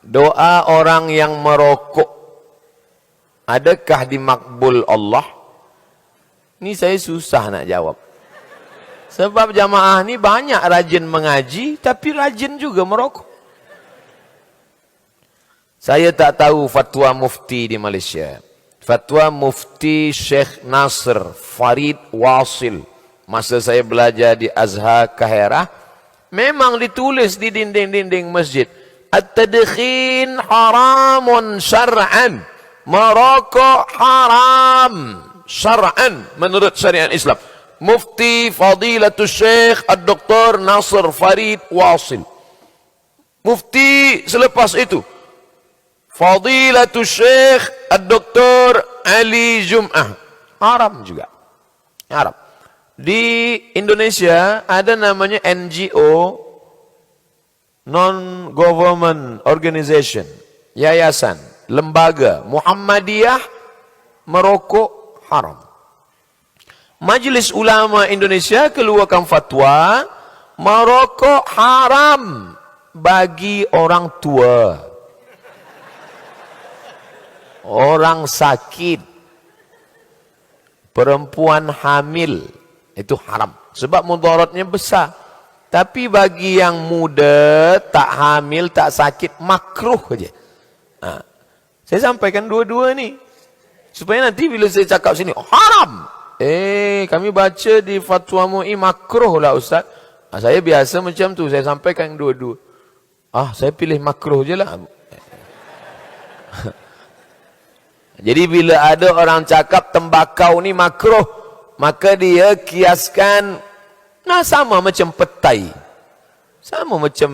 doa orang yang merokok, adakah dimakbul Allah? Ini saya susah nak jawab. Sebab jamaah ni banyak rajin mengaji, tapi rajin juga merokok. Saya tak tahu fatwa mufti di Malaysia. Fatwa mufti Syekh Nasr Farid Wasil. Masa saya belajar di Azhar Kahirah, memang ditulis di dinding-dinding masjid. At-tadkhin haramun syar'an. Merokok haram syar'an menurut syariat Islam. Mufti Fadilatul Syekh Ad-Doktor Nasr Farid Wasil. Mufti selepas itu Fadilatul Syekh Ad-Doktor Ali Jum'ah. Haram juga. Haram. Di Indonesia ada namanya NGO, Non-Government Organization, yayasan, lembaga Muhammadiyah, merokok haram. Majlis Ulama Indonesia keluarkan fatwa merokok haram bagi orang tua, orang sakit, perempuan hamil, itu haram sebab mudaratnya besar. Tapi bagi yang muda, tak hamil, tak sakit, makruh saja. Saya sampaikan dua-dua ni supaya nanti bila saya cakap sini haram, kami baca di fatwa MUI makruh lah Ustaz. Saya biasa macam tu, saya sampaikan dua-dua. Saya pilih makruh je lah. Jadi bila ada orang cakap tembakau ni makruh, maka dia kiaskan, sama macam petai. Sama macam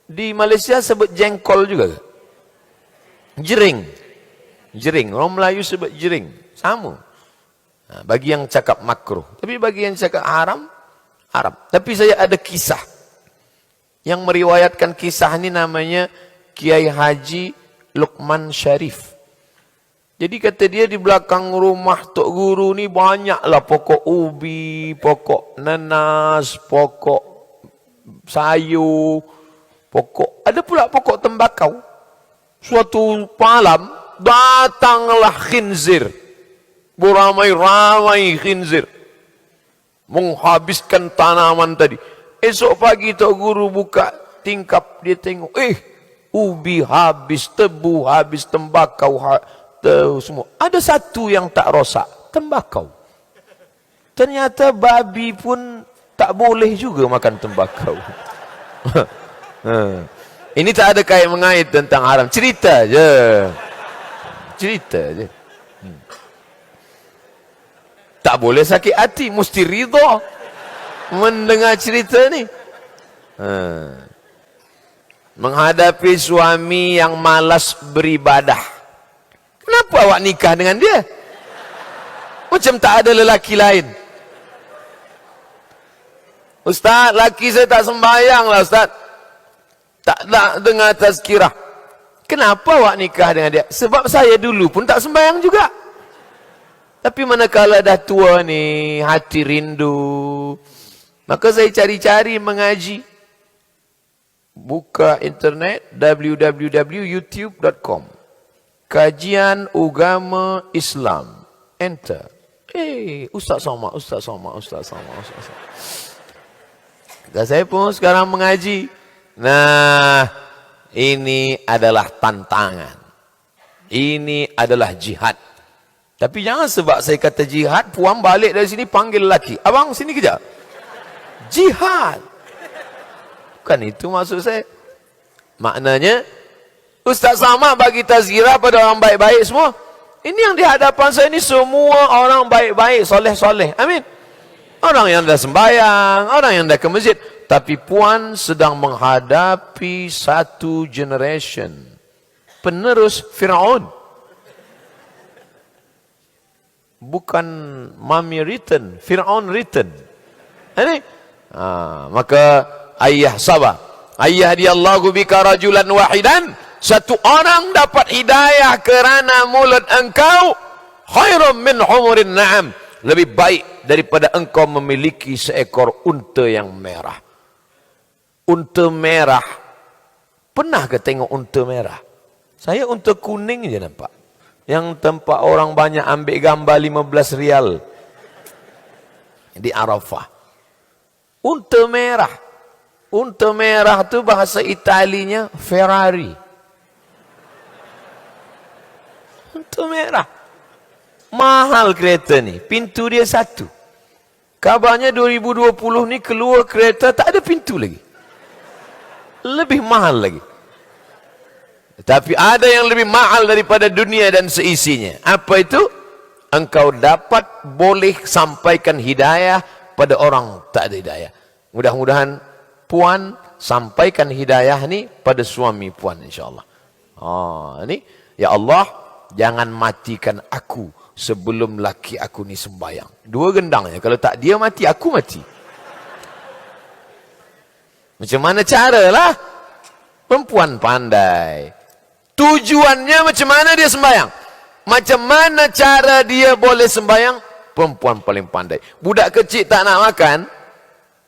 di Malaysia sebut jengkol juga. Jering. Jering. Orang Melayu sebut jering. Sama. Bagi yang cakap makruh. Tapi bagi yang cakap haram, haram. Tapi saya ada kisah. Yang meriwayatkan kisah ni namanya Kiai Haji Luqman Syarif. Jadi kata dia di belakang rumah Tok Guru ni banyaklah pokok ubi, pokok nanas, pokok sayur, ada pula pokok tembakau. Suatu malam datanglah khinzir, beramai-ramai khinzir, menghabiskan tanaman tadi. Esok pagi Tok Guru buka tingkap, dia tengok, ubi habis, tebu habis, tembakau semua. Ada satu yang tak rosak, tembakau. Ternyata babi pun tak boleh juga makan tembakau. Ini tak ada kait mengait tentang haram. Cerita je. Cerita je. Tak boleh sakit hati, mesti ridha mendengar cerita ni. Menghadapi suami yang malas beribadah. Kenapa awak nikah dengan dia? Macam tak ada lelaki lain. Ustaz, laki saya tak sembahyang lah Ustaz. Tak nak dengar tazkirah. Kenapa awak nikah dengan dia? Sebab saya dulu pun tak sembahyang juga. Tapi manakala dah tua ni, hati rindu, maka saya cari-cari mengaji. Buka internet, www.youtube.com. Kajian Agama Islam. Enter. Ustaz Somad. Dan saya pun sekarang mengaji. Nah, ini adalah tantangan. Ini adalah jihad. Tapi jangan sebab saya kata jihad, puan balik dari sini panggil lelaki. Abang, sini kejap. Jihad. Bukan itu maksud saya. Maknanya, Ustaz Somad bagi tazkirah pada orang baik-baik semua. Ini yang di hadapan saya ini semua orang baik-baik, soleh-soleh. Amin. Orang yang dah sembahyang, orang yang dah ke masjid. Tapi puan sedang menghadapi satu generation penerus Fir'aun. Bukan mami written, Fir'aun written. Ini. Maka ayah sabar. Ayah diyallahu bika rajulan wahidan. Satu orang dapat hidayah kerana mulut engkau, khairum min humurin na'am. Lebih baik daripada engkau memiliki seekor unta yang merah. Unta merah Pernah ke tengok unta merah? Saya unta kuning je nampak. Yang tempat orang banyak ambil gambar 15 rial. Di Arafah. Unta merah. Unta merah tu bahasa Italinya Ferrari. Unta merah. Mahal kereta ni. Pintu dia satu. Kabarnya 2020 ni keluar kereta tak ada pintu lagi. Lebih mahal lagi. Tapi ada yang lebih mahal daripada dunia dan seisinya. Apa itu? Engkau dapat boleh sampaikan hidayah pada orang tak ada hidayah. Mudah-mudahan puan sampaikan hidayah ni pada suami puan insyaAllah. Ni ya Allah, jangan matikan aku sebelum laki aku ni sembayang. Dua gendangnya. Kalau tak dia mati, aku mati. Macam mana caralah? Perempuan pandai. Tujuannya macam mana dia sembayang? Macam mana cara dia boleh sembayang? Perempuan paling pandai. Budak kecil tak nak makan.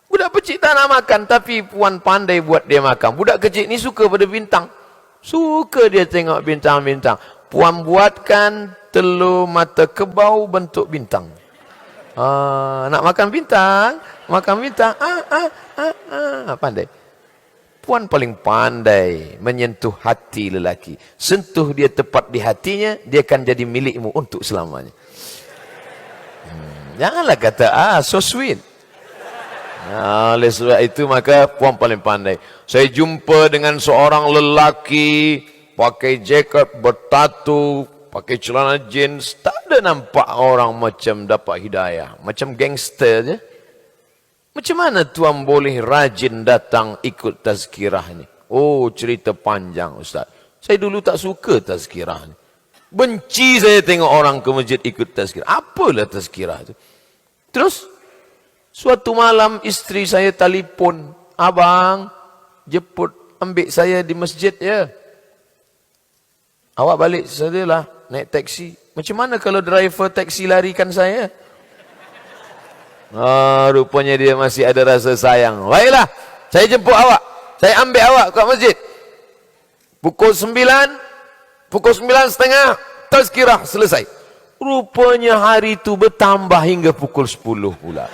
Budak kecil tak nak makan. Tapi puan pandai buat dia makan. Budak kecil ni suka pada bintang. Suka dia tengok bintang-bintang. Puan buatkan telur mata kebau bentuk bintang. Nak makan bintang? Makan bintang. Pandai. Puan paling pandai menyentuh hati lelaki. Sentuh dia tepat di hatinya, dia akan jadi milikmu untuk selamanya. Janganlah kata, so sweet. Oleh sebab itu, maka puan paling pandai. Saya jumpa dengan seorang lelaki, pakai jaket, bertatu, pakai celana jeans. Tak ada nampak orang macam dapat hidayah. Macam gangster je. Macam mana tuan boleh rajin datang ikut tazkirah ni? Oh, cerita panjang Ustaz. Saya dulu tak suka tazkirah ni. Benci saya tengok orang ke masjid ikut tazkirah. Apalah tazkirah tu? Terus, suatu malam isteri saya telefon. Abang, jemput ambil saya di masjid ya. Awak balik sajalah naik taksi. Macam mana kalau driver taksi larikan saya? Rupanya dia masih ada rasa sayang. Baiklah, saya jemput awak. Saya ambil awak ke masjid. Pukul 9, pukul 9.30, tazkirah selesai. Rupanya hari itu bertambah hingga pukul 10 pula.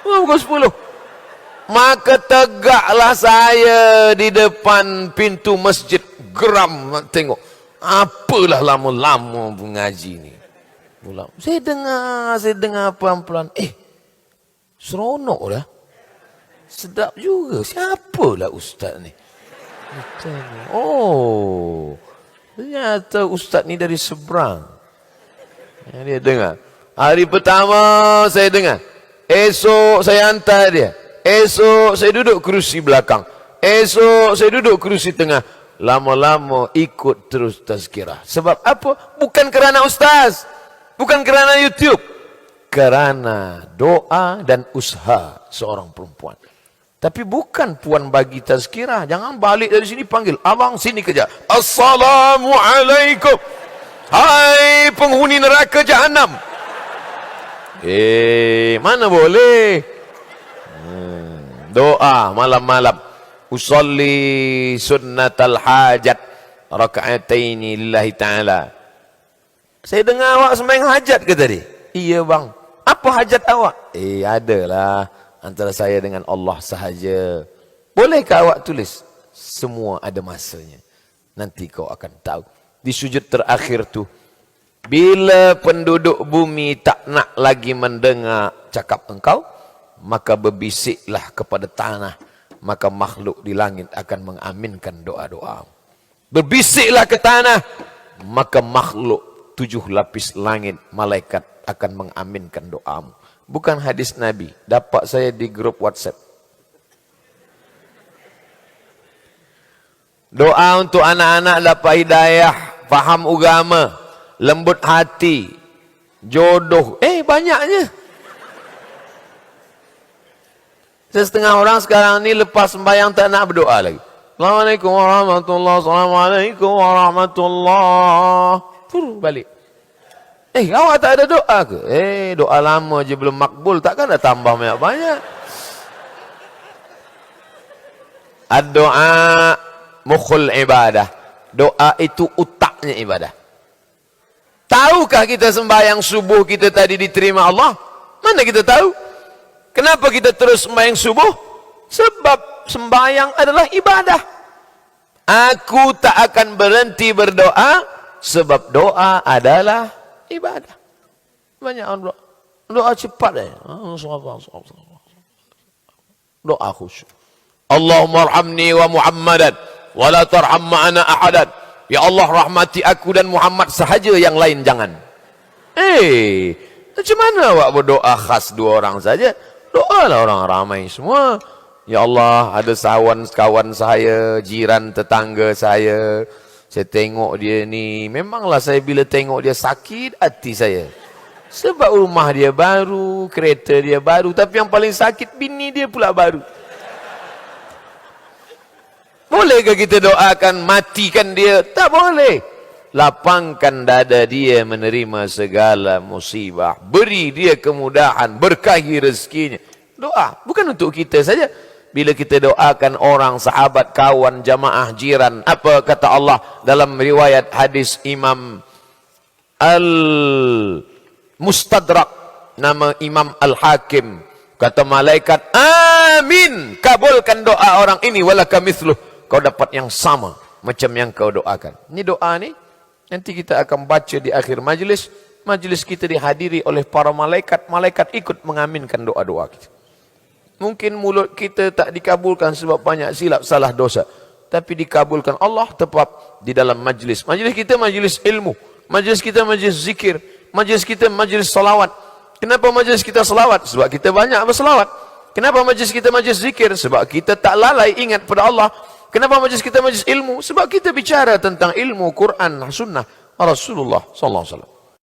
Pukul 10. Maka tegaklah saya di depan pintu masjid. Geram tengok. Apalah lama-lama mengaji ni. Saya dengar pelan-pelan. Seronok dah. Sedap juga. Siapalah ustaz ni? Oh, ternyata ustaz ni dari seberang. Dia dengar. Hari pertama saya dengar. Esok saya hantar dia. Esok saya duduk kerusi belakang. Esok saya duduk kerusi tengah. Lama-lama ikut terus tazkirah. Sebab apa? Bukan kerana ustaz. Bukan kerana YouTube. Kerana doa dan usaha seorang perempuan. Tapi bukan puan bagi tazkirah. Jangan balik dari sini panggil. Abang sini kerja. Assalamualaikum. Hai penghuni neraka jahanam. Mana boleh. Doa malam-malam. Usalli sunnatal hajat. Raka'ataini lillahi ta'ala. Saya dengar awak sembahyang hajat ke tadi? Iya bang. Apa hajat awak? Adalah antara saya dengan Allah sahaja. Bolehkah awak tulis? Semua ada masanya. Nanti kau akan tahu. Di sujud terakhir tu, bila penduduk bumi tak nak lagi mendengar cakap engkau, maka berbisiklah kepada tanah. Maka makhluk di langit akan mengaminkan doa-doa. Berbisiklah ke tanah, maka makhluk 7 lapis langit malaikat akan mengaminkan doamu. Bukan hadis Nabi. Dapat saya di grup WhatsApp. Doa untuk anak-anak dapat hidayah, faham agama, lembut hati, jodoh. Banyaknya. Setengah orang sekarang ni lepas sembahyang tak nak berdoa lagi. Assalamualaikum warahmatullahi wabarakatuh. Assalamualaikum warahmatullahi. Balik. Awak tak ada doa ke? Doa lama je belum makbul. Takkan dah tambah banyak-banyak. Ad-doa mukhul ibadah. Doa itu utaknya ibadah. Tahukah kita sembahyang subuh kita tadi diterima Allah? Mana kita tahu? Kenapa kita terus sembahyang subuh? Sebab sembahyang adalah ibadah. Aku tak akan berhenti berdoa sebab doa adalah ibadah. Banyak orang doa cepat doa khusyuk. Allahumma arhamni wa Muhammadan wa la tarham ma'ana ahadan. Ya Allah, rahmati aku dan Muhammad sahaja, yang lain jangan. Macam mana awak berdoa khas dua orang saja? Doalah orang ramai semua. Ya Allah, ada kawan saya, jiran tetangga saya tengok dia ni, memanglah saya bila tengok dia sakit hati saya. Sebab rumah dia baru, kereta dia baru, tapi yang paling sakit bini dia pula baru. Bolehkah kita doakan matikan dia? Tak boleh. Lapangkan dada dia menerima segala musibah. Beri dia kemudahan, berkahi rezekinya. Doa bukan untuk kita saja. Bila kita doakan orang, sahabat, kawan, jamaah, jiran, apa kata Allah dalam riwayat hadis Imam Al-Mustadrak, nama Imam Al-Hakim, kata malaikat, amin, kabulkan doa orang ini, walaka mithluh, kau dapat yang sama macam yang kau doakan. Ini doa ni nanti kita akan baca di akhir majlis. Majlis kita dihadiri oleh para malaikat. Malaikat ikut mengaminkan doa-doa kita. Mungkin mulut kita tak dikabulkan sebab banyak silap salah dosa, tapi dikabulkan Allah tepat di dalam majlis. Majlis kita majlis ilmu, majlis kita majlis zikir, majlis kita majlis salawat. Kenapa majlis kita salawat? Sebab kita banyak bersalawat. Kenapa majlis kita majlis zikir? Sebab kita tak lalai ingat pada Allah. Kenapa majlis kita majlis ilmu? Sebab kita bicara tentang ilmu Quran, sunnah Rasulullah sallallahu alaihi wasallam.